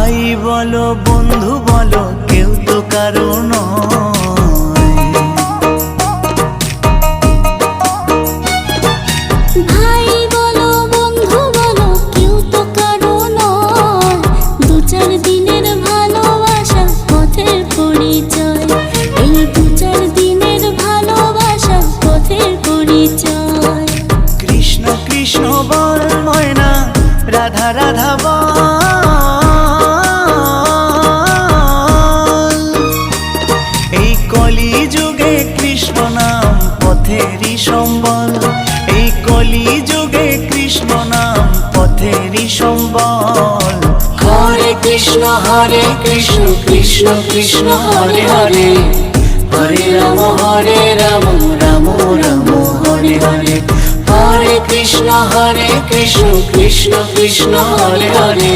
ভাই বলো বন্ধু বলো কেউ তো কারো নয়। ভাই বলো বন্ধু বলো কেউ তো কারো নয়। দু চার দিনের ভালোবাসা পথের পরিচয়। এই দু চার দিনের ভালোবাসা পথের পরিচয়। কৃষ্ণ কৃষ্ণ বল ময়না, রাধা রাধা বল। এই কলি যুগে কৃষ্ণ নাম পথেরই সম্বল। এই কলি যুগে কৃষ্ণ নাম পথেরই সম্বল। হরে কৃষ্ণ কৃষ্ণ কৃষ্ণ হরে হরে, হরে রাম রাম রাম হরে হরে। হরে কৃষ্ণ কৃষ্ণ কৃষ্ণ হরে হরে।